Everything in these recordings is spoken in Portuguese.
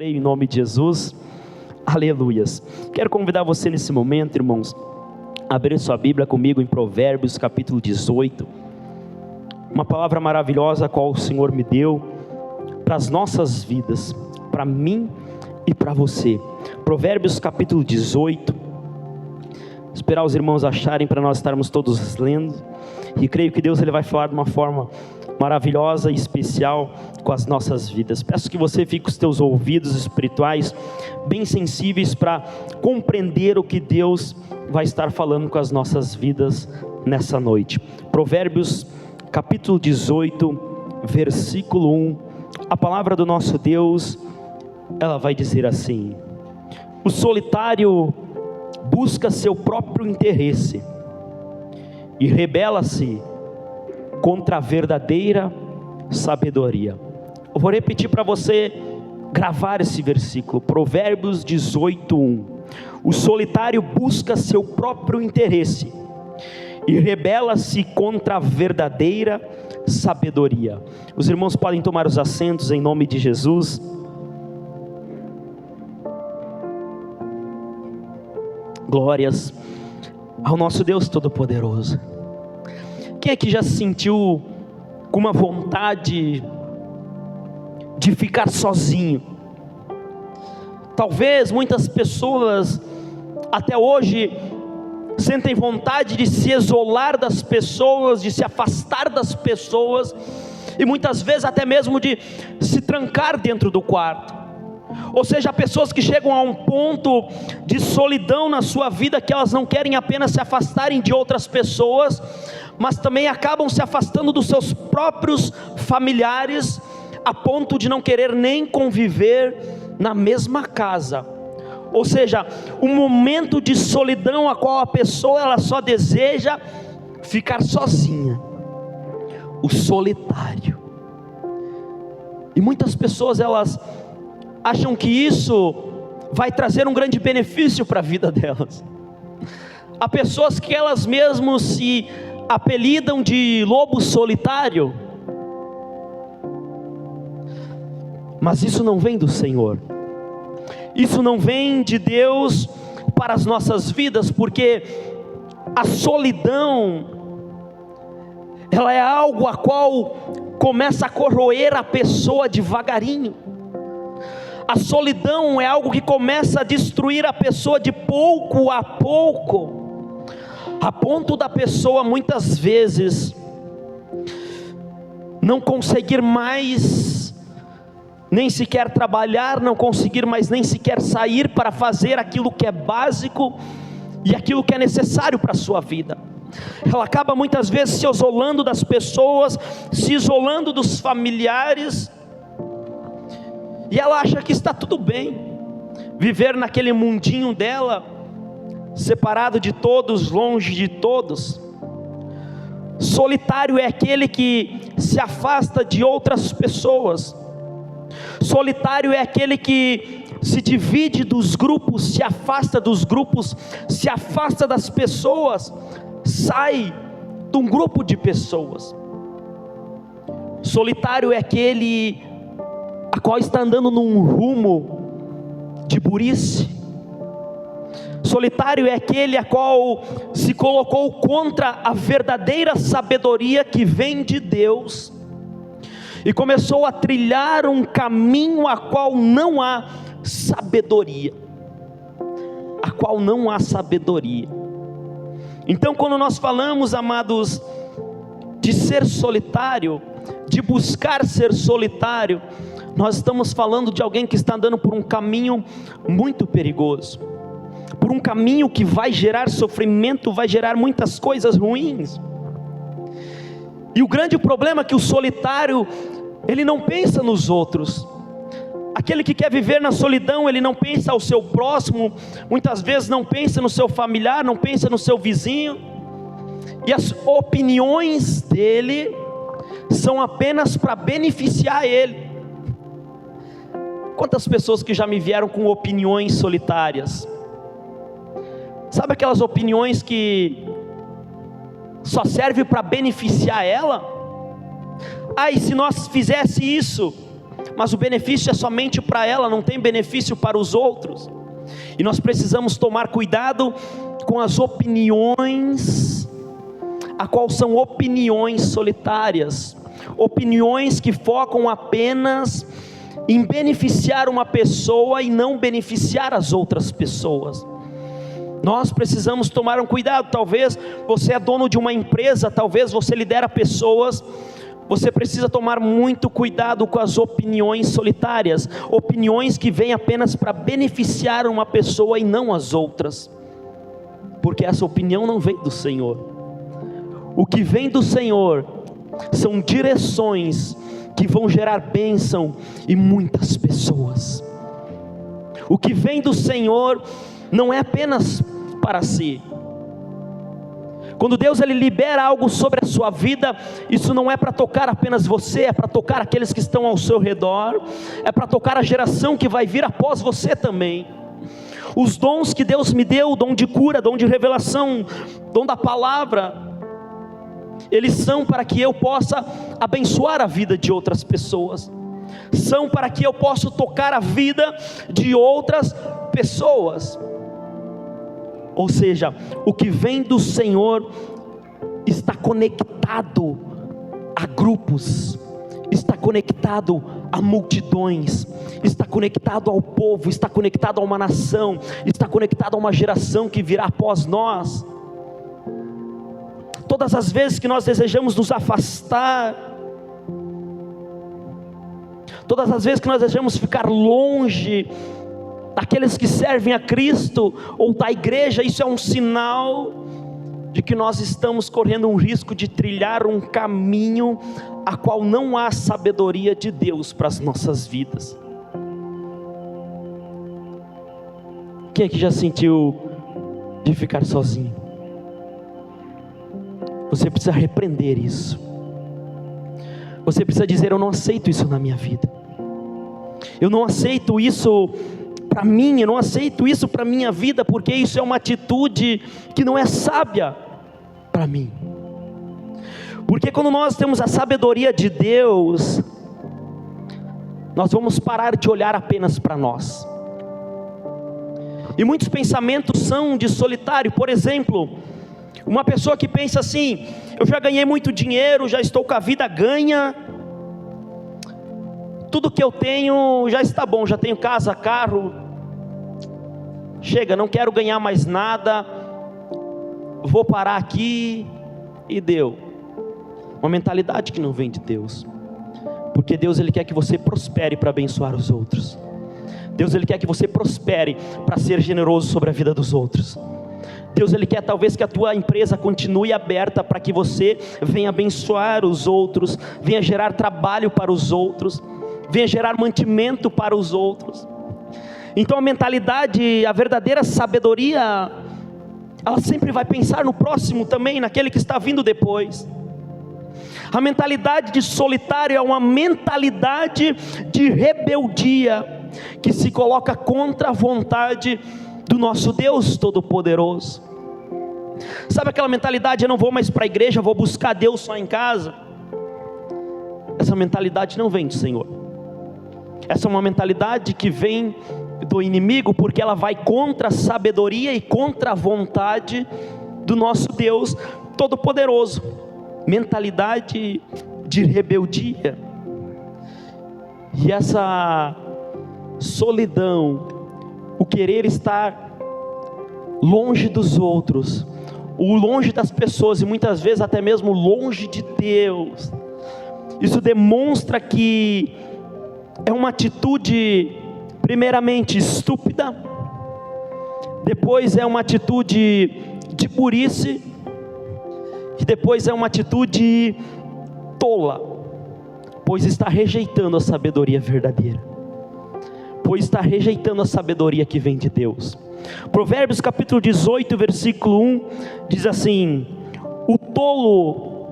Em nome de Jesus, aleluias. Quero convidar você nesse momento, irmãos, a abrir sua Bíblia comigo em Provérbios capítulo 18. Uma palavra maravilhosa a qual o Senhor me deu para as nossas vidas, para mim e para você. Provérbios capítulo 18. Esperar os irmãos acharem para nós estarmos todos lendo. E creio que Deus ele vai falar de uma forma maravilhosa e especial com as nossas vidas. Peço que você fique com os teus ouvidos espirituais bem sensíveis para compreender o que Deus vai estar falando com as nossas vidas nessa noite. Provérbios capítulo 18, versículo 1. A palavra do nosso Deus, ela vai dizer assim: o solitário busca seu próprio interesse e rebela-se contra a verdadeira sabedoria. Eu vou repetir para você gravar esse versículo. Provérbios 18, 1. O solitário busca seu próprio interesse e rebela-se contra a verdadeira sabedoria. Os irmãos podem tomar os assentos em nome de Jesus. Glórias ao nosso Deus Todo-Poderoso. Quem é que já se sentiu com uma vontade de ficar sozinho? Talvez muitas pessoas até hoje sentem vontade de se isolar das pessoas, de se afastar das pessoas, e muitas vezes até mesmo de se trancar dentro do quarto. Ou seja, pessoas que chegam a um ponto de solidão na sua vida, que elas não querem apenas se afastarem de outras pessoas, mas também acabam se afastando dos seus próprios familiares, a ponto de não querer nem conviver na mesma casa. Ou seja, um momento de solidão a qual a pessoa ela só deseja ficar sozinha, o solitário. E muitas pessoas elas acham que isso vai trazer um grande benefício para a vida delas. Há pessoas que elas mesmas se apelidam de lobo solitário, mas isso não vem do Senhor, isso não vem de Deus para as nossas vidas, porque a solidão, ela é algo a qual começa a corroer a pessoa devagarinho. A solidão é algo que começa a destruir a pessoa de pouco a pouco, a ponto da pessoa muitas vezes não conseguir mais nem sequer trabalhar, não conseguir mais nem sequer sair para fazer aquilo que é básico e aquilo que é necessário para a sua vida. Ela acaba muitas vezes se isolando das pessoas, se isolando dos familiares, e ela acha que está tudo bem viver naquele mundinho dela, separado de todos, longe de todos. Solitário é aquele que se afasta de outras pessoas. Solitário é aquele que se divide dos grupos, se afasta dos grupos, se afasta das pessoas, sai de um grupo de pessoas. Solitário é aquele a qual está andando num rumo de burrice. Solitário é aquele a qual se colocou contra a verdadeira sabedoria que vem de Deus, e começou a trilhar um caminho a qual não há sabedoria, a qual não há sabedoria. Então quando nós falamos, amados, de ser solitário, de buscar ser solitário, nós estamos falando de alguém que está andando por um caminho muito perigoso, por um caminho que vai gerar sofrimento, vai gerar muitas coisas ruins. E o grande problema é que o solitário, ele não pensa nos outros. Aquele que quer viver na solidão, ele não pensa ao seu próximo, muitas vezes não pensa no seu familiar, não pensa no seu vizinho, e as opiniões dele são apenas para beneficiar ele. Quantas pessoas que já me vieram com opiniões solitárias? Sabe aquelas opiniões que só servem para beneficiar ela? E se nós fizesse isso, mas o benefício é somente para ela, não tem benefício para os outros. E nós precisamos tomar cuidado com as opiniões, a qual são opiniões solitárias, opiniões que focam apenas em beneficiar uma pessoa e não beneficiar as outras pessoas. Nós precisamos tomar um cuidado. Talvez você é dono de uma empresa, talvez você lidera pessoas, você precisa tomar muito cuidado com as opiniões solitárias, opiniões que vêm apenas para beneficiar uma pessoa e não as outras, porque essa opinião não vem do Senhor. O que vem do Senhor são direções que vão gerar bênção em muitas pessoas. O que vem do Senhor não é apenas para si. Quando Deus ele libera algo sobre a sua vida, isso não é para tocar apenas você, é para tocar aqueles que estão ao seu redor, é para tocar a geração que vai vir após você também. Os dons que Deus me deu, o dom de cura, dom de revelação, dom da palavra, eles são para que eu possa abençoar a vida de outras pessoas, são para que eu possa tocar a vida de outras pessoas. Ou seja, o que vem do Senhor está conectado a grupos, está conectado a multidões, está conectado ao povo, está conectado a uma nação, está conectado a uma geração que virá após nós. Todas as vezes que nós desejamos nos afastar, todas as vezes que nós desejamos ficar longe daqueles que servem a Cristo ou da igreja, isso é um sinal de que nós estamos correndo um risco de trilhar um caminho a qual não há sabedoria de Deus para as nossas vidas. Quem aqui já sentiu de ficar sozinho? Você precisa repreender isso. Você precisa dizer: eu não aceito isso na minha vida. Eu não aceito isso para mim, eu não aceito isso para a minha vida, porque isso é uma atitude que não é sábia para mim. Porque quando nós temos a sabedoria de Deus, nós vamos parar de olhar apenas para nós. E muitos pensamentos são de solitário. Por exemplo, uma pessoa que pensa assim: eu já ganhei muito dinheiro, já estou com a vida ganha, tudo que eu tenho já está bom, já tenho casa, carro, chega, não quero ganhar mais nada, vou parar aqui e deu. Uma mentalidade que não vem de Deus, porque Deus ele quer que você prospere para abençoar os outros. Deus ele quer que você prospere para ser generoso sobre a vida dos outros. Deus ele quer talvez que a tua empresa continue aberta para que você venha abençoar os outros, venha gerar trabalho para os outros, venha gerar mantimento para os outros. Então a mentalidade, a verdadeira sabedoria, ela sempre vai pensar no próximo também, naquele que está vindo depois. A mentalidade de solitário é uma mentalidade de rebeldia, que se coloca contra a vontade do nosso Deus Todo-Poderoso. Sabe aquela mentalidade: eu não vou mais para a igreja, vou buscar Deus só em casa? Essa mentalidade não vem do Senhor. Essa é uma mentalidade que vem do inimigo, porque ela vai contra a sabedoria e contra a vontade do nosso Deus Todo-Poderoso. Mentalidade de rebeldia. E essa solidão, o querer estar longe dos outros, o longe das pessoas e muitas vezes até mesmo longe de Deus, isso demonstra que é uma atitude primeiramente estúpida, depois é uma atitude de burrice, e depois é uma atitude tola, pois está rejeitando a sabedoria verdadeira, pois está rejeitando a sabedoria que vem de Deus. Provérbios capítulo 18 versículo 1 diz assim: o tolo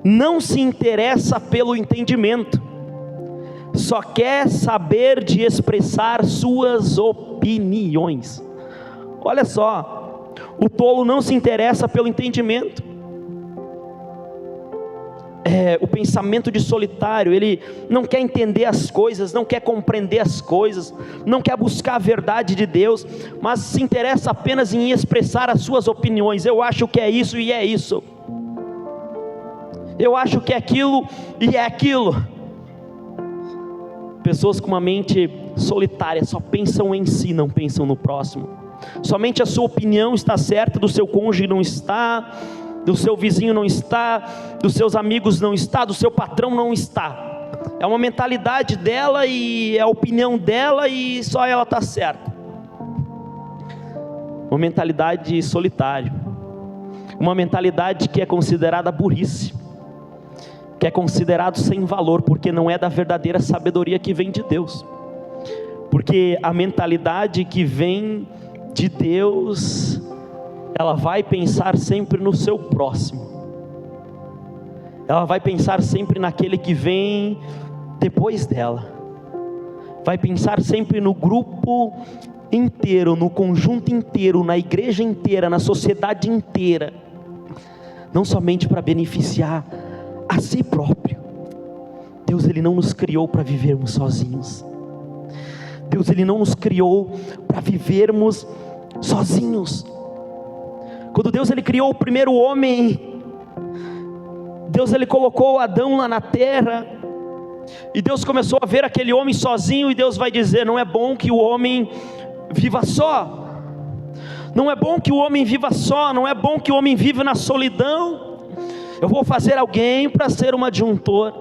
não se interessa pelo entendimento, só quer saber de expressar suas opiniões. Olha só, o tolo não se interessa pelo entendimento. o pensamento de solitário. Ele não quer entender as coisas, não quer compreender as coisas, não quer buscar a verdade de Deus, mas se interessa apenas em expressar as suas opiniões. Eu acho que é isso e é isso, eu acho que é aquilo e é aquilo. Pessoas com uma mente solitária só pensam em si, não pensam no próximo. Somente a sua opinião está certa, do seu cônjuge não está, do seu vizinho não está, dos seus amigos não está, do seu patrão não está. É uma mentalidade dela e é a opinião dela e só ela está certa. Uma mentalidade solitária, uma mentalidade que é considerada burrice, que é considerado sem valor, porque não é da verdadeira sabedoria que vem de Deus. Porque a mentalidade que vem de Deus, ela vai pensar sempre no seu próximo, ela vai pensar sempre naquele que vem depois dela, vai pensar sempre no grupo inteiro, no conjunto inteiro, na igreja inteira, na sociedade inteira, não somente para beneficiar a si próprio. Deus, Ele não nos criou para vivermos sozinhos. Deus, Ele não nos criou para vivermos sozinhos. Quando Deus, Ele criou o primeiro homem, Deus, Ele colocou Adão lá na terra, e Deus começou a ver aquele homem sozinho, e Deus vai dizer: não é bom que o homem viva só, não é bom que o homem viva só, não é bom que o homem viva na solidão. Eu vou fazer alguém para ser um adjuntor,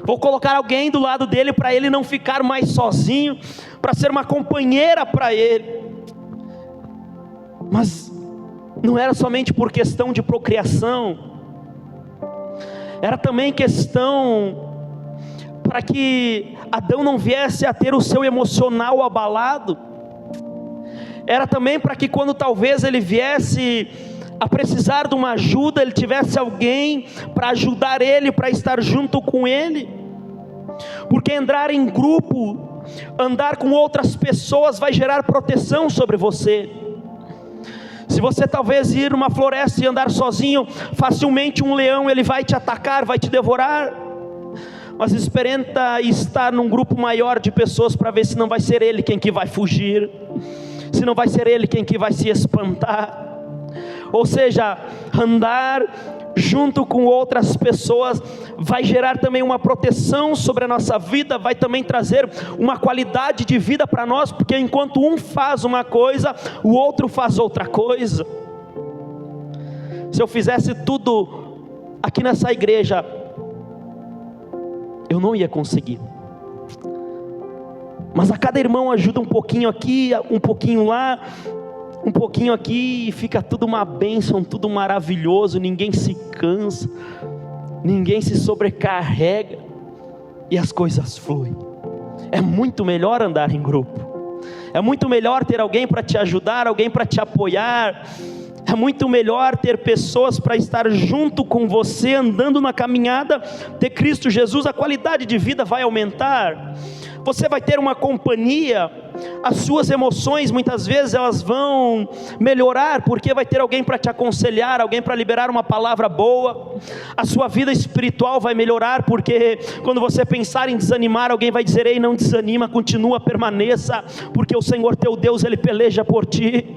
vou colocar alguém do lado dele para ele não ficar mais sozinho, para ser uma companheira para ele. Mas não era somente por questão de procriação, era também questão para que Adão não viesse a ter o seu emocional abalado, era também para que quando talvez ele viesse a precisar de uma ajuda, ele tivesse alguém para ajudar ele, para estar junto com ele. Porque andar em grupo, andar com outras pessoas vai gerar proteção sobre você. Se você talvez ir numa floresta e andar sozinho, facilmente um leão ele vai te atacar, vai te devorar. Mas experimenta estar num grupo maior de pessoas para ver se não vai ser ele quem que vai fugir, se não vai ser ele quem que vai se espantar. Ou seja, andar junto com outras pessoas vai gerar também uma proteção sobre a nossa vida, vai também trazer uma qualidade de vida para nós, porque enquanto um faz uma coisa, o outro faz outra coisa. Se eu fizesse tudo aqui nessa igreja, eu não ia conseguir. Mas a cada irmão ajuda um pouquinho aqui, um pouquinho lá, um pouquinho aqui, e fica tudo uma bênção, tudo maravilhoso, ninguém se cansa, ninguém se sobrecarrega, e as coisas fluem. É muito melhor andar em grupo, é muito melhor ter alguém para te ajudar, alguém para te apoiar, é muito melhor ter pessoas para estar junto com você, andando na caminhada de Cristo Jesus. A qualidade de vida vai aumentar, você vai ter uma companhia, as suas emoções muitas vezes elas vão melhorar, porque vai ter alguém para te aconselhar, alguém para liberar uma palavra boa. A sua vida espiritual vai melhorar, porque quando você pensar em desanimar, alguém vai dizer: ei, não desanima, continua, permaneça, porque o Senhor teu Deus, Ele peleja por ti.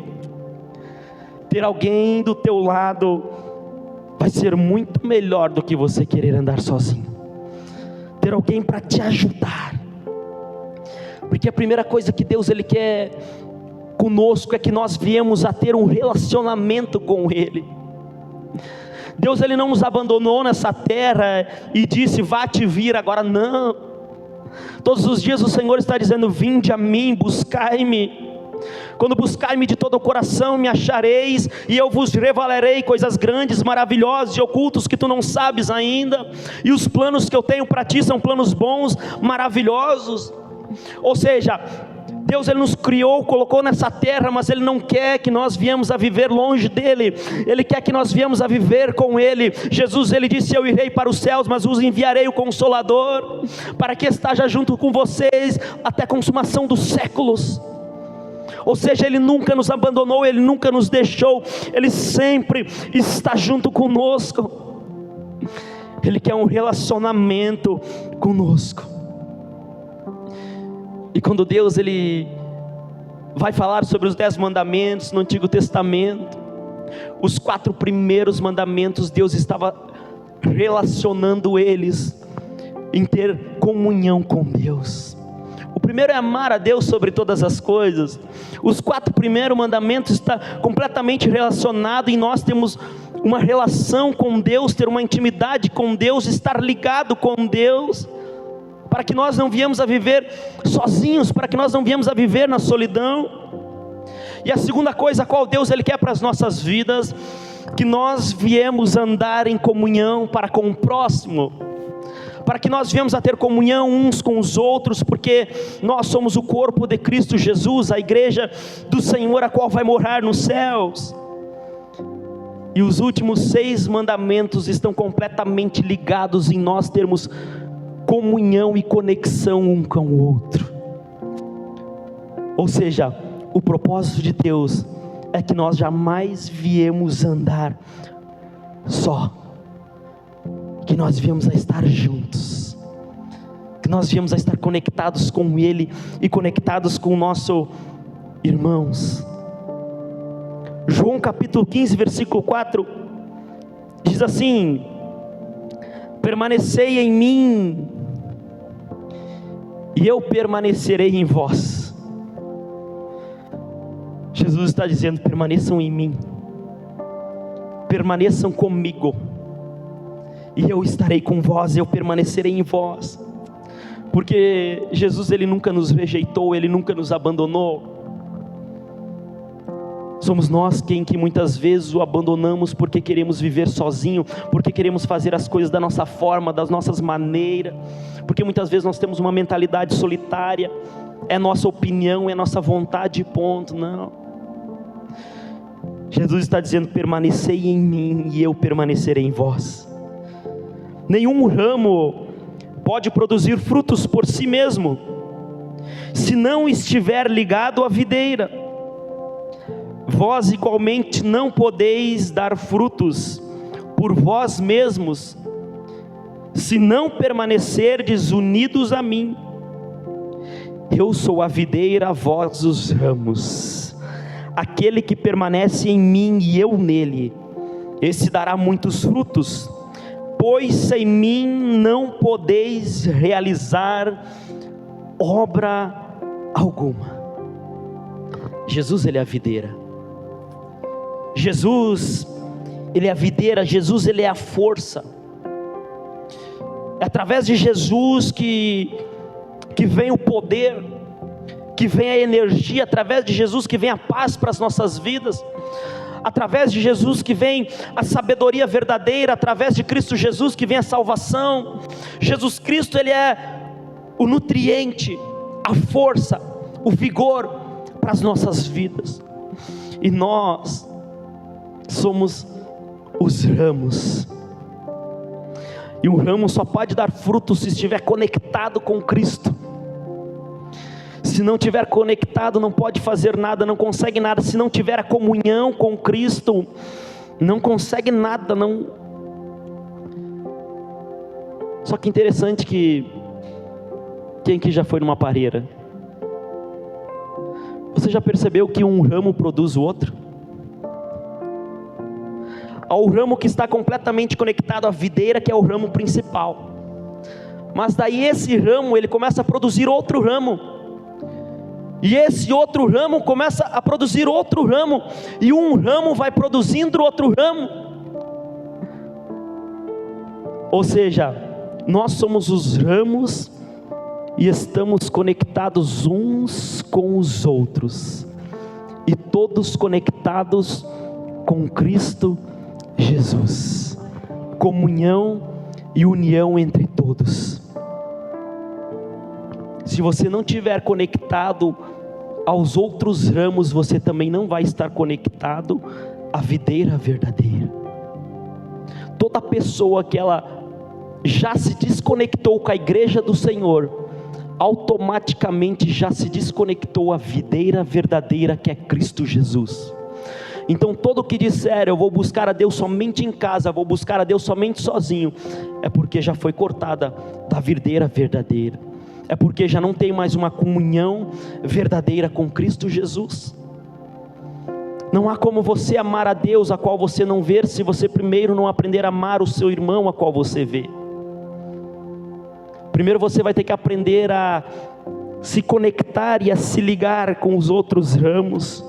Ter alguém do teu lado vai ser muito melhor do que você querer andar sozinho. Ter alguém para te ajudar, porque a primeira coisa que Deus Ele quer conosco é que nós viemos a ter um relacionamento com Ele. Deus Ele não nos abandonou nessa terra e disse: vá te vir agora, não. Todos os dias o Senhor está dizendo: vinde a mim, buscai-me. Quando buscai-me de todo o coração, me achareis, e eu vos revelarei coisas grandes, maravilhosas e ocultos que tu não sabes ainda. E os planos que eu tenho para ti são planos bons, maravilhosos. Ou seja, Deus Ele nos criou, colocou nessa terra, mas Ele não quer que nós viemos a viver longe dEle, Ele quer que nós viemos a viver com Ele. Jesus Ele disse: eu irei para os céus, mas vos enviarei o Consolador, para que esteja junto com vocês até a consumação dos séculos. Ou seja, Ele nunca nos abandonou, Ele nunca nos deixou, Ele sempre está junto conosco. Ele quer um relacionamento conosco. E quando Deus ele vai falar sobre os 10 mandamentos no Antigo Testamento, os 4 primeiros mandamentos, Deus estava relacionando eles em ter comunhão com Deus. O primeiro é amar a Deus sobre todas as coisas. Os 4 primeiros mandamentos estão completamente relacionados em nós termos uma relação com Deus, ter uma intimidade com Deus, estar ligado com Deus, para que nós não viemos a viver sozinhos, para que nós não viemos a viver na solidão. E a segunda coisa, qual Deus ele quer para as nossas vidas, que nós viemos andar em comunhão para com o próximo, para que nós viemos a ter comunhão uns com os outros, porque nós somos o corpo de Cristo Jesus, a igreja do Senhor, a qual vai morar nos céus. E os últimos 6 mandamentos estão completamente ligados em nós termos comunhão e conexão um com o outro. Ou seja, o propósito de Deus é que nós jamais viemos andar só, que nós viemos a estar juntos, que nós viemos a estar conectados com Ele e conectados com o nosso irmãos. João capítulo 15 versículo 4 diz assim: permanecei em mim e eu permanecerei em vós. Jesus está dizendo: permaneçam em mim, permaneçam comigo, e eu estarei com vós, eu permanecerei em vós. Porque Jesus ele nunca nos rejeitou, ele nunca nos abandonou. Somos nós que muitas vezes o abandonamos porque queremos viver sozinho, porque queremos fazer as coisas da nossa forma, das nossas maneiras, porque muitas vezes nós temos uma mentalidade solitária, é nossa opinião, é nossa vontade, ponto. Não, Jesus está dizendo: permanecei em mim e eu permanecerei em vós. Nenhum ramo pode produzir frutos por si mesmo, se não estiver ligado à videira. Vós igualmente não podeis dar frutos por vós mesmos, se não permanecerdes unidos a mim. Eu sou a videira, vós os ramos. Aquele que permanece em mim e eu nele, esse dará muitos frutos, pois sem mim não podeis realizar obra alguma. Jesus ele é a videira, Jesus ele é a videira, Jesus ele é a força. É através de Jesus que vem o poder, que vem a energia, através de Jesus que vem a paz para as nossas vidas, através de Jesus que vem a sabedoria verdadeira, através de Cristo Jesus que vem a salvação. Jesus Cristo ele é o nutriente, a força, o vigor para as nossas vidas, e nós somos os ramos. E um ramo só pode dar fruto se estiver conectado com Cristo. Se não estiver conectado, não pode fazer nada, não consegue nada. Se não tiver a comunhão com Cristo, não consegue nada, não. Só que interessante que quem que já foi numa pareira? Você já percebeu que um ramo produz o outro? Ao ramo que está completamente conectado à videira, que é o ramo principal. Mas daí esse ramo, ele começa a produzir outro ramo. E esse outro ramo começa a produzir outro ramo. E um ramo vai produzindo outro ramo. Ou seja, nós somos os ramos e estamos conectados uns com os outros. E todos conectados com Cristo Jesus. Comunhão e união entre todos. Se você não estiver conectado aos outros ramos, você também não vai estar conectado à videira verdadeira. Toda pessoa que ela já se desconectou com a igreja do Senhor, automaticamente já se desconectou à videira verdadeira, que é Cristo Jesus. Então todo o que disser, eu vou buscar a Deus somente em casa, vou buscar a Deus somente sozinho, é porque já foi cortada da videira verdadeira, é porque já não tem mais uma comunhão verdadeira com Cristo Jesus. Não há como você amar a Deus a qual você não vê, se você primeiro não aprender a amar o seu irmão a qual você vê. Primeiro você vai ter que aprender a se conectar e a se ligar com os outros ramos,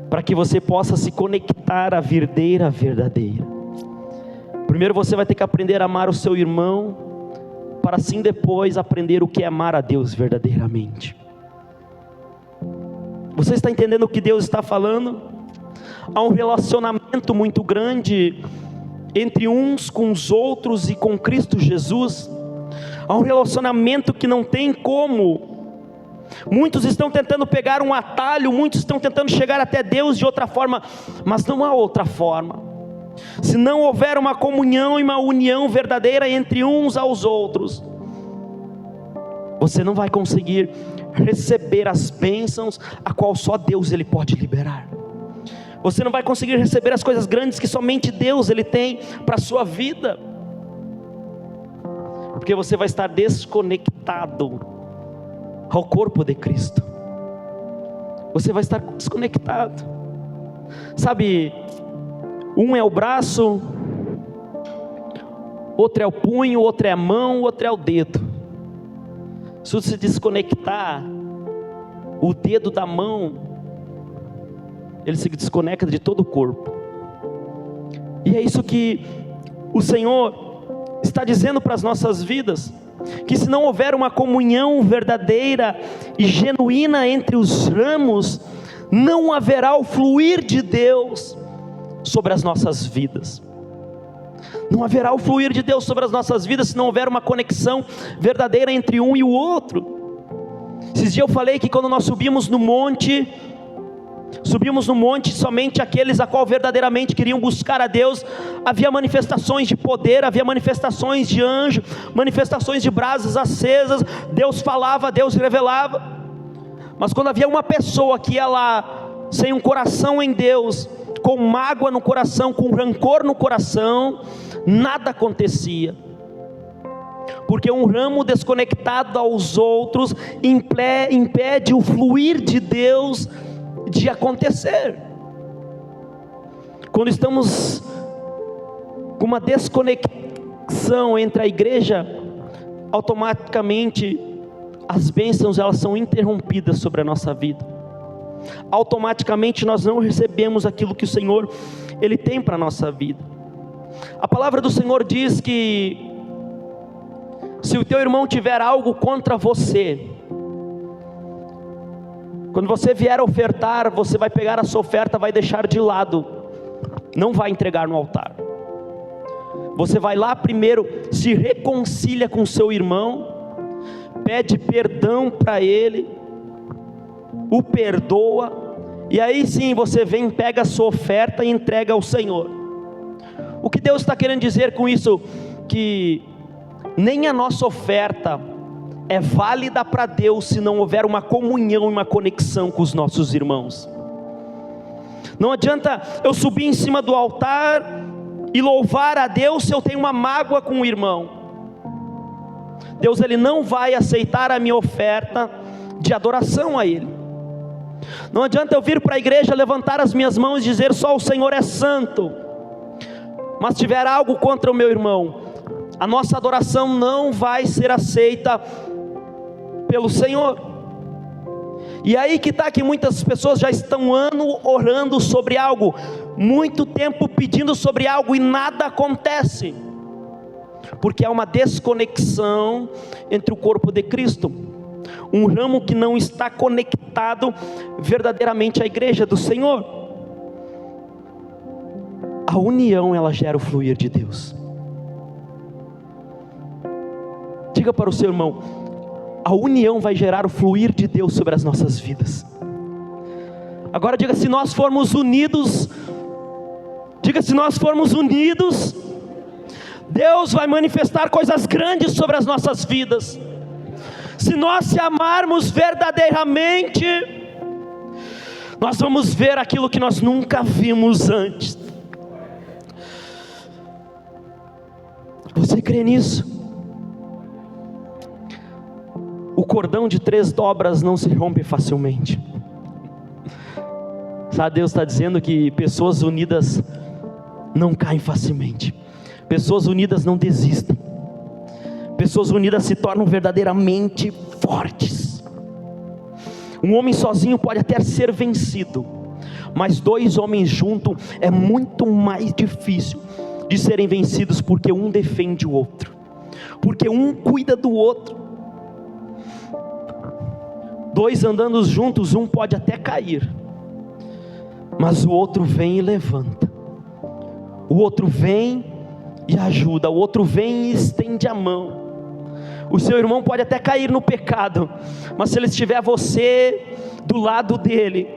para que você possa se conectar à videira verdadeira. Primeiro você vai ter que aprender a amar o seu irmão, para assim depois aprender o que é amar a Deus verdadeiramente. Você está entendendo o que Deus está falando? Há um relacionamento muito grande entre uns com os outros e com Cristo Jesus. Há um relacionamento que não tem como. Muitos estão tentando pegar um atalho, muitos estão tentando chegar até Deus de outra forma, mas não há outra forma. Se não houver uma comunhão e uma união verdadeira entre uns aos outros, você não vai conseguir receber as bênçãos a qual só Deus ele pode liberar. Você não vai conseguir receber as coisas grandes que somente Deus ele tem para a sua vida, porque você vai estar desconectado ao corpo de Cristo. Você vai estar desconectado. Sabe, um é o braço, outro é o punho, outro é a mão, outro é o dedo. Se você desconectar o dedo da mão, ele se desconecta de todo o corpo. E é isso que o Senhor está dizendo para as nossas vidas, que se não houver uma comunhão verdadeira e genuína entre os ramos, não haverá o fluir de Deus sobre as nossas vidas. Não haverá o fluir de Deus sobre as nossas vidas se não houver uma conexão verdadeira entre um e o outro. Esses dias eu falei que quando nós subimos no monte somente aqueles a qual verdadeiramente queriam buscar a Deus. Havia manifestações de poder, havia manifestações de anjo, manifestações de brasas acesas. Deus falava, Deus revelava. Mas quando havia uma pessoa que ia lá sem um coração em Deus, com mágoa no coração, com rancor no coração, nada acontecia. Porque um ramo desconectado aos outros impede o fluir de Deus de acontecer. Quando estamos com uma desconexão entre a igreja, automaticamente as bênçãos elas são interrompidas sobre a nossa vida. Automaticamente nós não recebemos aquilo que o Senhor ele tem para a nossa vida. A palavra do Senhor diz que se o teu irmão tiver algo contra você, quando você vier ofertar, você vai pegar a sua oferta, vai deixar de lado, não vai entregar no altar. Você vai lá primeiro, se reconcilia com seu irmão, pede perdão para ele, o perdoa, e aí sim você vem, pega a sua oferta e entrega ao Senhor. O que Deus está querendo dizer com isso? Que nem a nossa oferta é válida para Deus se não houver uma comunhão e uma conexão com os nossos irmãos. Não adianta eu subir em cima do altar e louvar a Deus se eu tenho uma mágoa com o irmão. Deus ele não vai aceitar a minha oferta de adoração a Ele. Não adianta eu vir para a igreja, levantar as minhas mãos e dizer só o Senhor é santo, mas tiver algo contra o meu irmão, a nossa adoração não vai ser aceita pelo Senhor. E aí que está, que muitas pessoas já estão orando sobre algo, muito tempo pedindo sobre algo e nada acontece, porque há uma desconexão entre o corpo de Cristo, um ramo que não está conectado verdadeiramente à igreja do Senhor. A união ela gera o fluir de Deus. Diga para o seu irmão: a união vai gerar o fluir de Deus sobre as nossas vidas. Agora diga: se nós formos unidos, diga: se nós formos unidos, Deus vai manifestar coisas grandes sobre as nossas vidas. Se nós se amarmos verdadeiramente, Nós vamos ver aquilo que nós nunca vimos antes. Você crê nisso? O cordão de 3 dobras não se rompe facilmente. Sabe, Deus está dizendo que pessoas unidas não caem facilmente. Pessoas unidas não desistem. Pessoas unidas se tornam verdadeiramente fortes. Um homem sozinho pode até ser vencido, mas 2 homens juntos é muito mais difícil de serem vencidos, porque um defende o outro, porque um cuida do outro. 2 andando juntos, um pode até cair, mas o outro vem e levanta, o outro vem e ajuda, o outro vem e estende a mão. O seu irmão pode até cair no pecado, mas se ele estiver você do lado dele,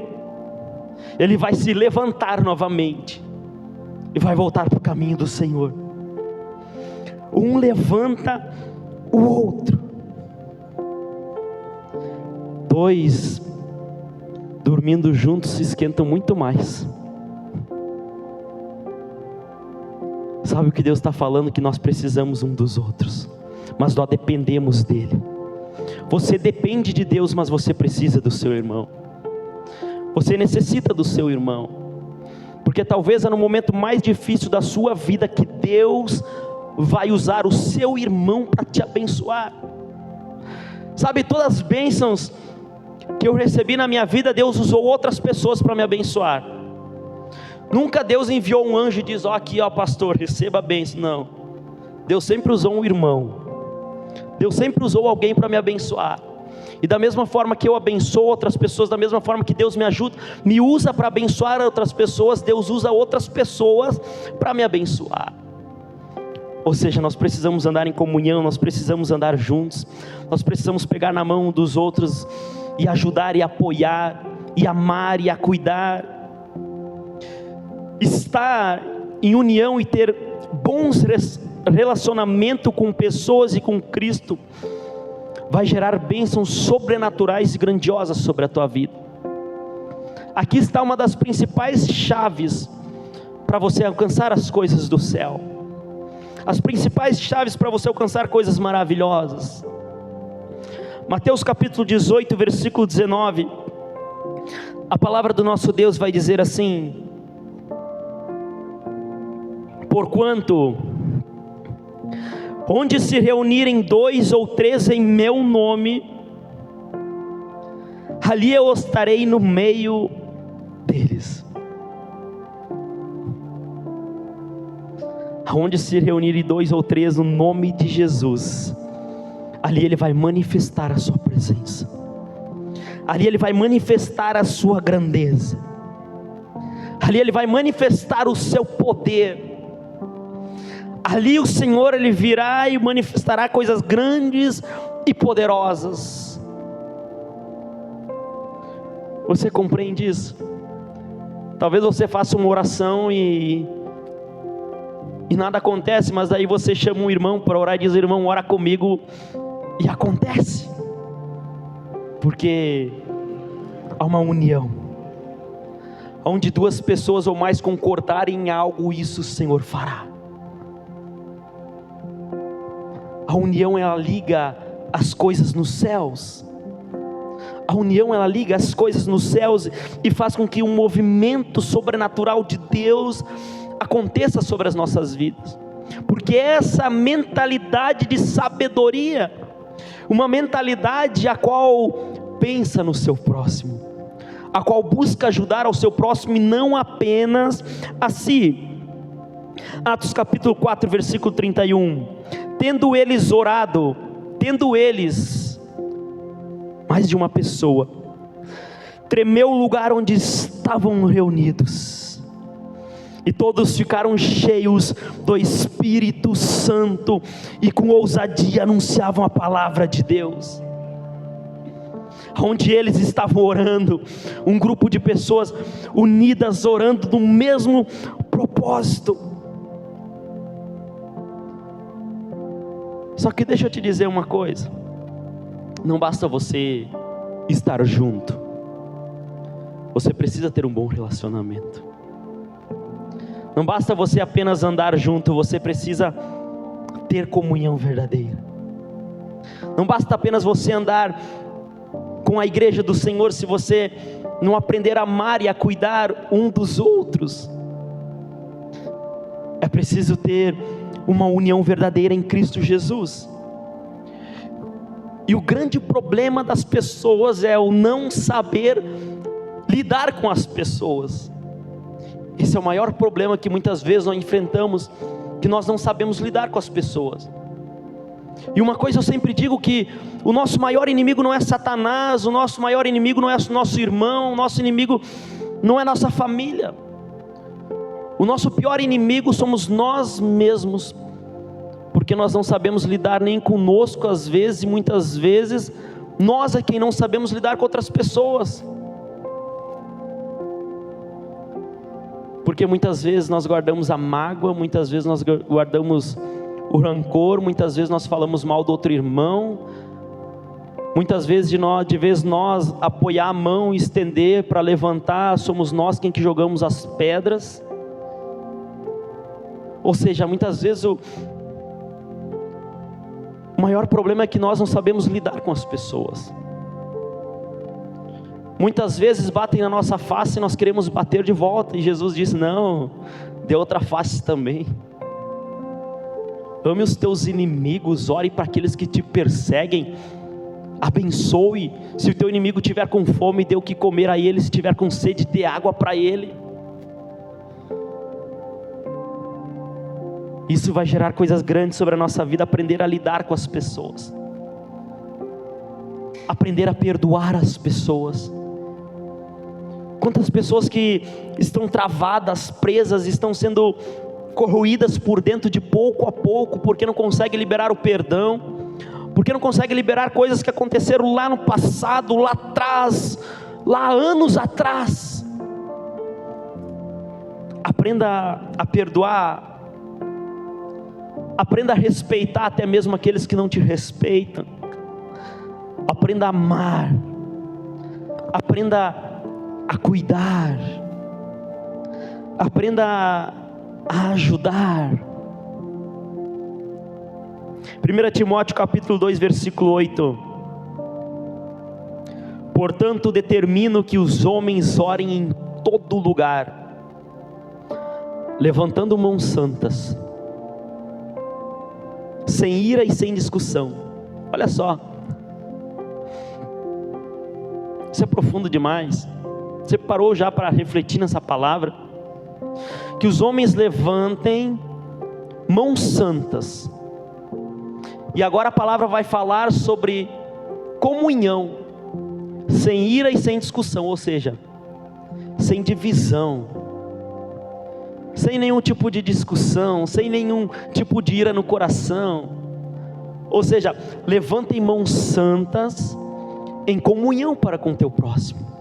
ele vai se levantar novamente e vai voltar para o caminho do Senhor. Um levanta o outro. 2 dormindo juntos se esquentam muito mais. Sabe o que Deus está falando? Que nós precisamos um dos outros, mas nós dependemos dele. Você depende de Deus, mas você precisa do seu irmão. Você necessita do seu irmão, porque talvez é no momento mais difícil da sua vida que Deus vai usar o seu irmão para te abençoar. Sabe, todas as bênçãos que eu recebi na minha vida, Deus usou outras pessoas para me abençoar. Nunca Deus enviou um anjo e diz: ó, aqui ó pastor, receba a bênção. Não, Deus sempre usou um irmão. Deus sempre usou alguém para me abençoar. E da mesma forma que eu abençoo outras pessoas, da mesma forma que Deus me ajuda, me usa para abençoar outras pessoas, Deus usa outras pessoas para me abençoar. Ou seja, nós precisamos andar em comunhão, nós precisamos andar juntos, nós precisamos pegar na mão dos outros e ajudar e apoiar, e amar e a cuidar. Estar em união e ter bons relacionamento com pessoas e com Cristo vai gerar bênçãos sobrenaturais e grandiosas sobre a tua vida. Aqui está uma das principais chaves para você alcançar as coisas do céu, as principais chaves para você alcançar coisas maravilhosas. Mateus capítulo 18, versículo 19, a palavra do nosso Deus vai dizer assim: porquanto onde se reunirem 2 ou 3 em meu nome, ali eu estarei no meio deles. Onde se reunirem 2 ou 3 no nome de Jesus, ali Ele vai manifestar a sua presença, ali Ele vai manifestar a sua grandeza, ali Ele vai manifestar o seu poder. Ali o Senhor, Ele virá e manifestará coisas grandes e poderosas. Você compreende isso? Talvez você faça uma oração e nada acontece, mas aí você chama um irmão para orar e diz: irmão, ora comigo, e acontece, porque há uma união, onde 2 pessoas ou mais concordarem em algo, isso o Senhor fará. A união, ela liga as coisas nos céus. A união, ela liga as coisas nos céus e faz com que um movimento sobrenatural de Deus aconteça sobre as nossas vidas. Porque essa mentalidade de sabedoria, uma mentalidade a qual pensa no seu próximo, a qual busca ajudar ao seu próximo e não apenas a si. Atos capítulo 4, versículo 31. Tendo eles orado, mais de uma pessoa, tremeu o lugar onde estavam reunidos, e todos ficaram cheios do Espírito Santo, e com ousadia anunciavam a palavra de Deus. Onde eles estavam orando, um grupo de pessoas unidas, orando no mesmo propósito. Só que deixa eu te dizer uma coisa: não basta você estar junto, você precisa ter um bom relacionamento. Não basta você apenas andar junto, você precisa ter comunhão verdadeira. Não basta apenas você andar com a igreja do Senhor, se você não aprender a amar e a cuidar um dos outros. É preciso ter uma união verdadeira em Cristo Jesus. E o grande problema das pessoas é o não saber lidar com as pessoas. Esse é o maior problema que muitas vezes nós enfrentamos, que nós não sabemos lidar com as pessoas. E uma coisa eu sempre digo, que o nosso maior inimigo não é Satanás, o nosso maior inimigo não é nosso irmão, o nosso inimigo não é nossa família. O nosso pior inimigo somos nós mesmos, porque nós não sabemos lidar nem conosco às vezes, e muitas vezes nós é quem não sabemos lidar com outras pessoas. Porque muitas vezes nós guardamos a mágoa, muitas vezes nós guardamos o rancor, muitas vezes nós falamos mal do outro irmão, muitas vezes de vez nós apoiar a mão e estender para levantar, somos nós quem que jogamos as pedras. Ou seja, muitas vezes o maior problema é que nós não sabemos lidar com as pessoas. Muitas vezes batem na nossa face e nós queremos bater de volta, e Jesus disse: não, dê outra face também. Ame os teus inimigos, ore para aqueles que te perseguem, abençoe. Se o teu inimigo tiver com fome, dê o que comer a ele. Se tiver com sede, dê água para ele. Isso vai gerar coisas grandes sobre a nossa vida. Aprender a lidar com as pessoas, aprender a perdoar as pessoas. Quantas pessoas que estão travadas, presas, estão sendo corroídas por dentro de pouco a pouco, porque não conseguem liberar o perdão, porque não conseguem liberar coisas que aconteceram lá no passado, lá atrás, lá anos atrás. Aprenda a perdoar, aprenda a respeitar até mesmo aqueles que não te respeitam, aprenda a amar, aprenda a cuidar, aprenda a ajudar. 1 Timóteo capítulo 2 versículo 8: portanto determino que os homens orem em todo lugar, levantando mãos santas, sem ira e sem discussão. Olha só, isso é profundo demais. Você parou já para refletir nessa palavra? Que os homens levantem mãos santas. E agora a palavra vai falar sobre comunhão, sem ira e sem discussão, ou seja, sem divisão, sem nenhum tipo de discussão, sem nenhum tipo de ira no coração. Ou seja, levantem mãos santas em comunhão para com o teu próximo.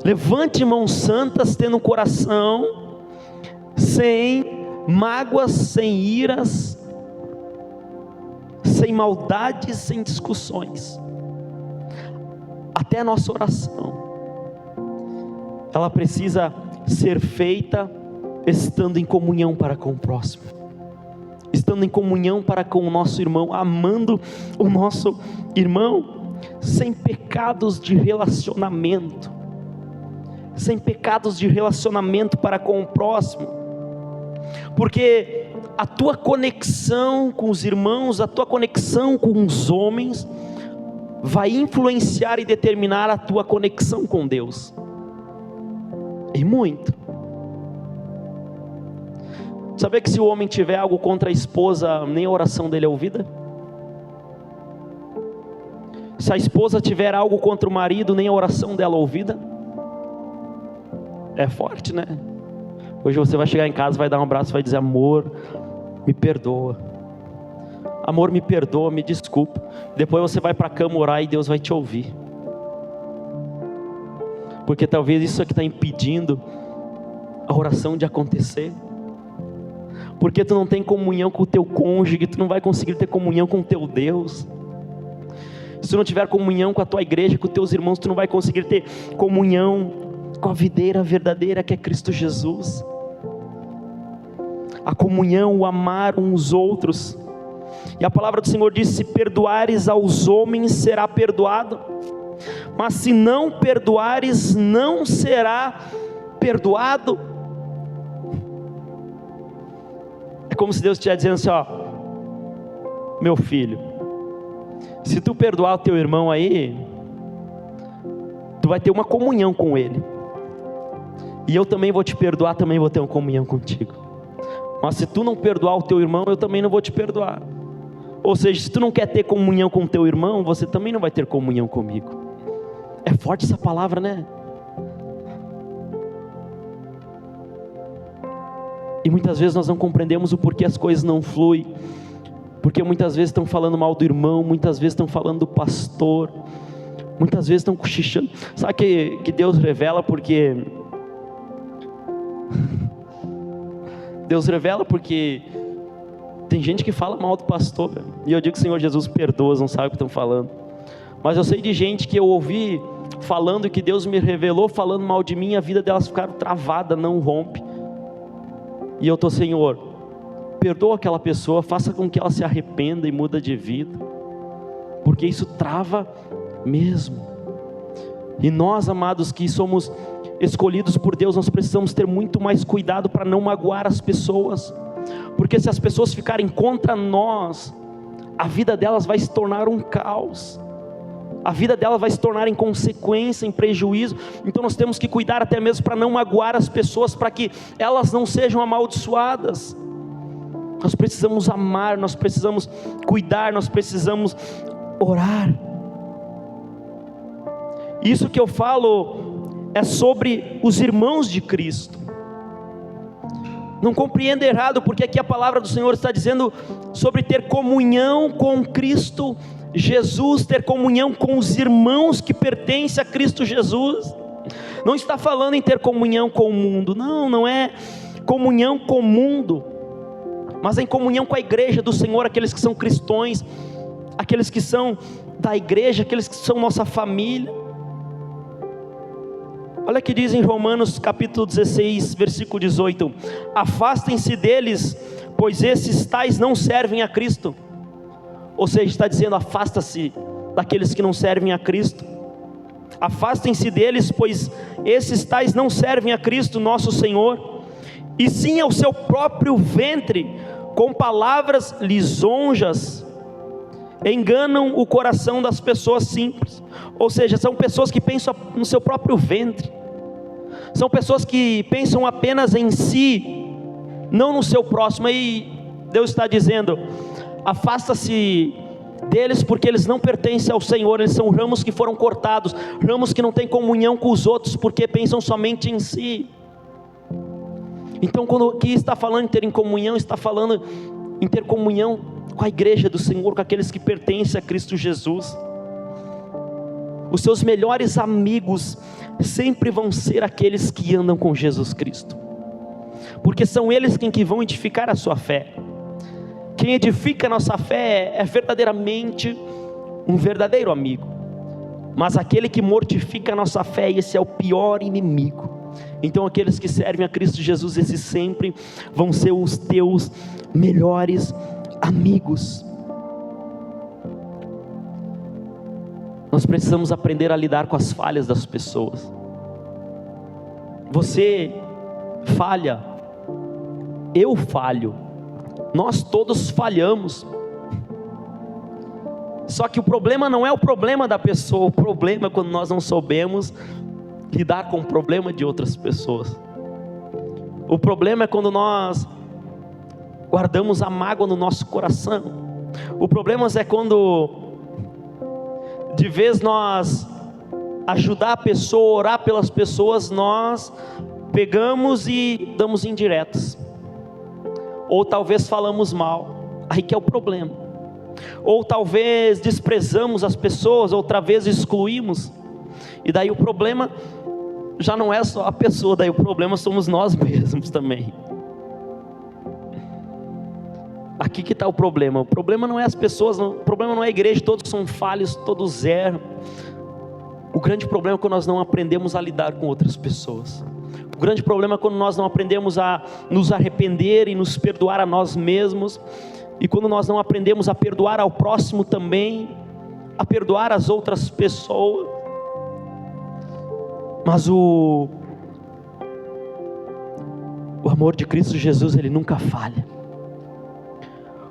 Levante mãos santas tendo um coração sem mágoas, sem iras, sem maldades, sem discussões. Até a nossa oração, ela precisa ser feita estando em comunhão para com o próximo, estando em comunhão para com o nosso irmão, amando o nosso irmão, sem pecados de relacionamento, sem pecados de relacionamento para com o próximo, porque a tua conexão com os irmãos, a tua conexão com os homens, vai influenciar e determinar a tua conexão com Deus, e muito. Sabia que se o homem tiver algo contra a esposa, nem a oração dele é ouvida? Se a esposa tiver algo contra o marido, nem a oração dela é ouvida? É forte, né? Hoje você vai chegar em casa, vai dar um abraço, vai dizer: amor, me perdoa. Amor, me perdoa, me desculpa. Depois você vai para a cama orar e Deus vai te ouvir. Porque talvez isso é que está impedindo a oração de acontecer. Porque tu não tem comunhão com o teu cônjuge, tu não vai conseguir ter comunhão com o teu Deus. Se tu não tiver comunhão com a tua igreja, com os teus irmãos, tu não vai conseguir ter comunhão com a videira verdadeira que é Cristo Jesus. A comunhão, o amar uns aos outros. E a palavra do Senhor diz: se perdoares aos homens, será perdoado, mas se não perdoares, não será perdoado. É como se Deus estivesse dizendo assim: ó, meu filho, se tu perdoar o teu irmão aí, tu vai ter uma comunhão com ele, e eu também vou te perdoar, também vou ter uma comunhão contigo. Mas se tu não perdoar o teu irmão, eu também não vou te perdoar. Ou seja, se tu não quer ter comunhão com o teu irmão, você também não vai ter comunhão comigo. É forte essa palavra, né? E muitas vezes nós não compreendemos o porquê as coisas não fluem, porque muitas vezes estão falando mal do irmão, muitas vezes estão falando do pastor, muitas vezes estão cochichando. Sabe que Deus revela porque... Deus revela porque tem gente que fala mal do pastor, e eu digo que o Senhor Jesus perdoa, não sabe o que estão falando. Mas eu sei de gente que eu ouvi falando, que Deus me revelou falando mal de mim, a vida delas ficaram travada, não rompe. E eu estou: Senhor, perdoa aquela pessoa, faça com que ela se arrependa e muda de vida, porque isso trava mesmo. E nós, amados, que somos escolhidos por Deus, nós precisamos ter muito mais cuidado para não magoar as pessoas, porque se as pessoas ficarem contra nós, a vida delas vai se tornar um caos, a vida delas vai se tornar em consequência, em prejuízo. Então nós temos que cuidar até mesmo para não magoar as pessoas, para que elas não sejam amaldiçoadas. Nós precisamos amar, nós precisamos cuidar, nós precisamos orar. Isso que eu falo é sobre os irmãos de Cristo. Não compreenda errado, porque aqui a palavra do Senhor está dizendo sobre ter comunhão com Cristo Jesus, ter comunhão com os irmãos que pertencem a Cristo Jesus. Não está falando em ter comunhão com o mundo, não é comunhão com o mundo, mas é em comunhão com a igreja do Senhor, aqueles que são cristãos, aqueles que são da igreja, aqueles que são nossa família. Olha o que diz em Romanos capítulo 16, versículo 18: afastem-se deles, pois esses tais não servem a Cristo. Ou seja, está dizendo: afasta-se daqueles que não servem a Cristo. Afastem-se deles, pois esses tais não servem a Cristo nosso Senhor, e sim ao seu próprio ventre, com palavras lisonjas, enganam o coração das pessoas simples. Ou seja, são pessoas que pensam no seu próprio ventre, são pessoas que pensam apenas em si, não no seu próximo. E Deus está dizendo: afasta-se deles, porque eles não pertencem ao Senhor, eles são ramos que foram cortados, ramos que não têm comunhão com os outros, porque pensam somente em si. Então, quando aqui está falando em ter em comunhão, está falando em ter comunhão com a igreja do Senhor, com aqueles que pertencem a Cristo Jesus. Os seus melhores amigos sempre vão ser aqueles que andam com Jesus Cristo, porque são eles quem que vão edificar a sua fé. Quem edifica a nossa fé é verdadeiramente um verdadeiro amigo, mas aquele que mortifica a nossa fé, esse é o pior inimigo. Então aqueles que servem a Cristo Jesus, esses sempre vão ser os teus melhores amigos. Nós precisamos aprender a lidar com as falhas das pessoas. Você falha, eu falho, nós todos falhamos. Só que o problema não é o problema da pessoa, o problema é quando nós não soubemos lidar com o problema de outras pessoas. O problema é quando nós guardamos a mágoa no nosso coração. O problema é quando, de vez nós ajudar a pessoa, orar pelas pessoas, nós pegamos e damos indiretas, ou talvez falamos mal. Aí que é o problema. Ou talvez desprezamos as pessoas, outra vez excluímos, e daí o problema já não é só a pessoa, daí o problema somos nós mesmos também. Aqui que está o problema. O problema não é as pessoas, o problema não é a igreja, todos são falhos, todos erram. O grande problema é quando nós não aprendemos a lidar com outras pessoas. O grande problema é quando nós não aprendemos a nos arrepender e nos perdoar a nós mesmos. E quando nós não aprendemos a perdoar ao próximo também, a perdoar as outras pessoas. Mas o amor de Cristo Jesus, ele nunca falha.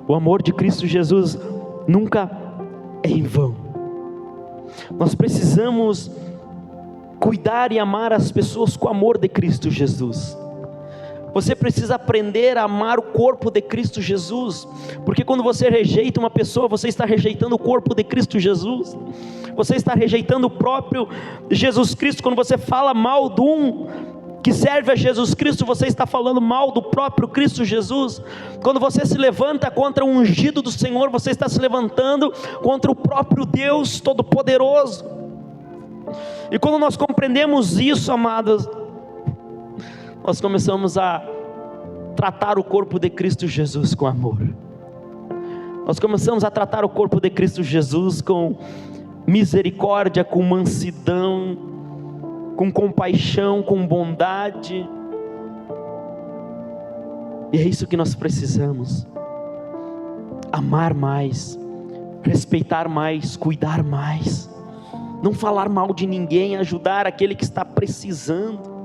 O amor de Cristo Jesus nunca é em vão. Nós precisamos cuidar e amar as pessoas com o amor de Cristo Jesus. Você precisa aprender a amar o corpo de Cristo Jesus, porque quando você rejeita uma pessoa, você está rejeitando o corpo de Cristo Jesus, você está rejeitando o próprio Jesus Cristo. Quando você fala mal de um que serve a Jesus Cristo, você está falando mal do próprio Cristo Jesus. Quando você se levanta contra o ungido do Senhor, você está se levantando contra o próprio Deus Todo-Poderoso. E quando nós compreendemos isso, amados, nós começamos a tratar o corpo de Cristo Jesus com amor. Nós começamos a tratar o corpo de Cristo Jesus com misericórdia, com mansidão, com compaixão, com bondade. E é isso que nós precisamos: amar mais, respeitar mais, cuidar mais, não falar mal de ninguém, ajudar aquele que está precisando.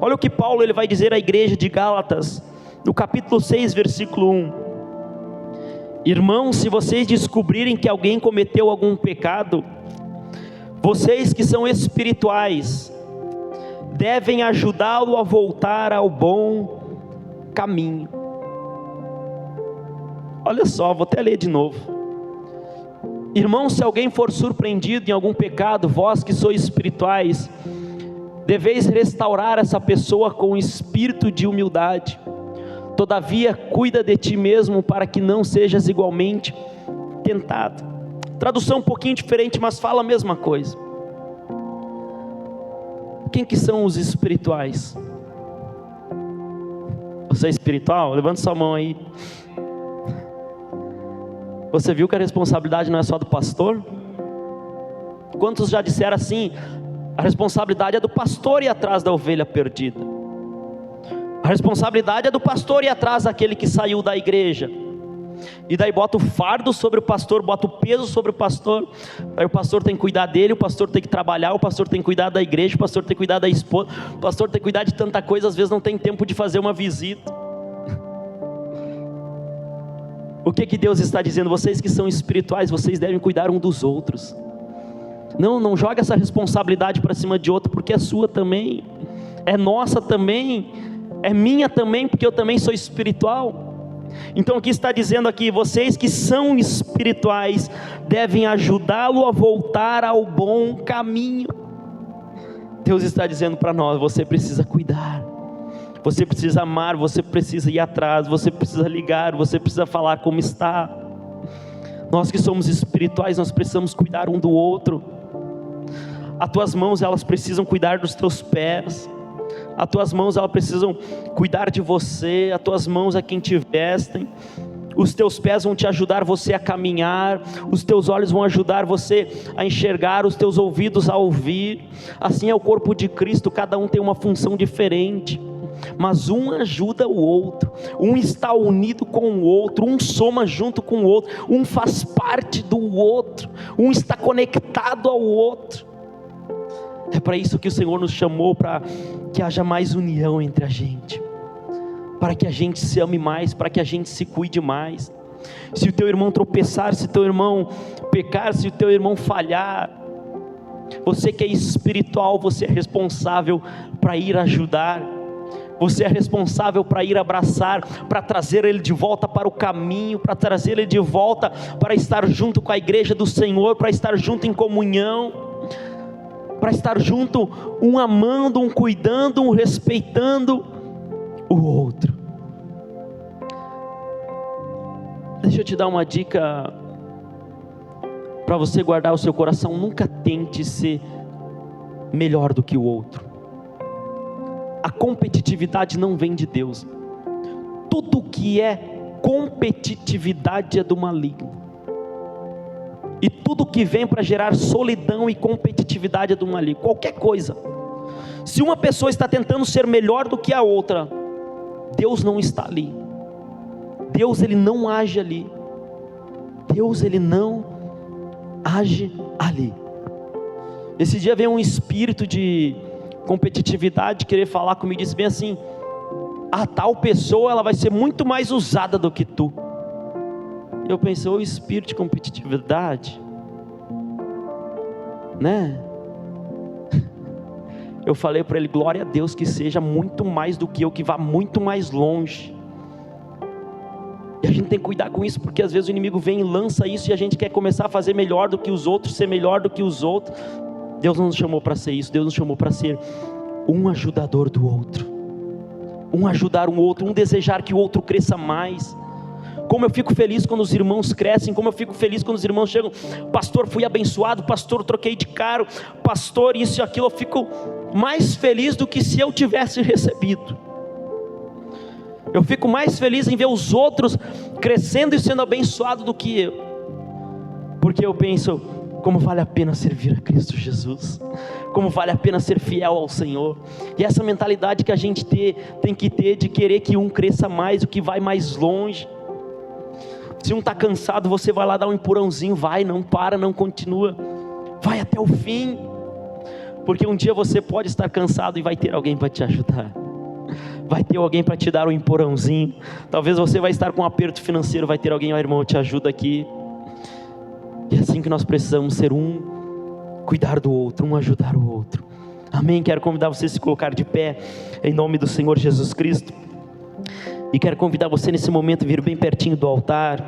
Olha o que Paulo ele vai dizer à igreja de Gálatas, no capítulo 6, versículo 1. Irmãos, se vocês descobrirem que alguém cometeu algum pecado, vocês que são espirituais, devem ajudá-lo a voltar ao bom caminho. Olha só, vou até ler de novo. Irmãos, se alguém for surpreendido em algum pecado, vós que sois espirituais, deveis restaurar essa pessoa com espírito de humildade. Todavia, cuida de ti mesmo, para que não sejas igualmente tentado. Tradução um pouquinho diferente, mas fala a mesma coisa. Quem que são os espirituais? Você é espiritual? Levanta sua mão aí. Você viu que a responsabilidade não é só do pastor? Quantos já disseram assim: a responsabilidade é do pastor ir atrás da ovelha perdida. A responsabilidade é do pastor ir atrás daquele que saiu da igreja. E daí bota o fardo sobre o pastor, bota o peso sobre o pastor. Aí o pastor tem que cuidar dele, o pastor tem que trabalhar, o pastor tem que cuidar da igreja, o pastor tem que cuidar da esposa, o pastor tem que cuidar de tanta coisa, às vezes não tem tempo de fazer uma visita. O que Deus está dizendo? Vocês que são espirituais, vocês devem cuidar um dos outros. Não joga essa responsabilidade para cima de outro, porque é sua também, é nossa também, é minha também, porque eu também sou espiritual. Então o que está dizendo aqui? Vocês que são espirituais devem ajudá-lo a voltar ao bom caminho. Deus está dizendo para nós: você precisa cuidar, você precisa amar, você precisa ir atrás, você precisa ligar, você precisa falar como está. Nós que somos espirituais, nós precisamos cuidar um do outro. As tuas mãos, elas precisam cuidar dos teus pés. As tuas mãos, elas precisam cuidar de você. As tuas mãos é quem te vestem. Os teus pés vão te ajudar você a caminhar. Os teus olhos vão ajudar você a enxergar. Os teus ouvidos a ouvir. Assim é o corpo de Cristo. Cada um tem uma função diferente, mas um ajuda o outro. Um está unido com o outro. Um soma junto com o outro. Um faz parte do outro. Um está conectado ao outro. É para isso que o Senhor nos chamou, para que haja mais união entre a gente, para que a gente se ame mais, para que a gente se cuide mais. Se o teu irmão tropeçar, se o teu irmão pecar, se o teu irmão falhar, você que é espiritual, você é responsável para ir ajudar, você é responsável para ir abraçar, para trazer ele de volta para o caminho, para trazer ele de volta para estar junto com a igreja do Senhor, para estar junto em comunhão, para estar junto, um amando, um cuidando, um respeitando o outro. Deixa eu te dar uma dica para você guardar o seu coração: nunca tente ser melhor do que o outro. A competitividade não vem de Deus. Tudo que é competitividade é do maligno. E tudo que vem para gerar solidão e competitividade é do maligno. Qualquer coisa. Se uma pessoa está tentando ser melhor do que a outra, Deus não está ali. Deus, Ele não age ali. Deus, Ele não age ali. Esse dia veio um espírito de competitividade querer falar comigo, disse bem assim: a tal pessoa, ela vai ser muito mais usada do que tu. Eu pensei, o espírito de competitividade, né? Eu falei para ele, glória a Deus que seja muito mais do que eu, que vá muito mais longe. E a gente tem que cuidar com isso, porque às vezes o inimigo vem e lança isso, e a gente quer começar a fazer melhor do que os outros, ser melhor do que os outros. Deus não nos chamou para ser isso. Deus nos chamou para ser um ajudador do outro, um ajudar um outro, um desejar que o outro cresça mais. Como eu fico feliz quando os irmãos crescem, como eu fico feliz quando os irmãos chegam: pastor, fui abençoado, pastor, troquei de carro, pastor, isso e aquilo. Eu fico mais feliz do que se eu tivesse recebido. Eu fico mais feliz em ver os outros crescendo e sendo abençoados do que eu, porque eu penso, como vale a pena servir a Cristo Jesus, como vale a pena ser fiel ao Senhor. E essa mentalidade que a gente tem que ter, de querer que um cresça mais, o que vai mais longe. Se um está cansado, você vai lá dar um empurrãozinho, vai, não para, não continua, vai até o fim, porque um dia você pode estar cansado e vai ter alguém para te ajudar, vai ter alguém para te dar um empurrãozinho. Talvez você vai estar com um aperto financeiro, vai ter alguém: ó irmão, eu te ajudo aqui. E é assim que nós precisamos ser, um cuidar do outro, um ajudar o outro. Amém? Quero convidar você a se colocar de pé, em nome do Senhor Jesus Cristo. E quero convidar você nesse momento a vir bem pertinho do altar.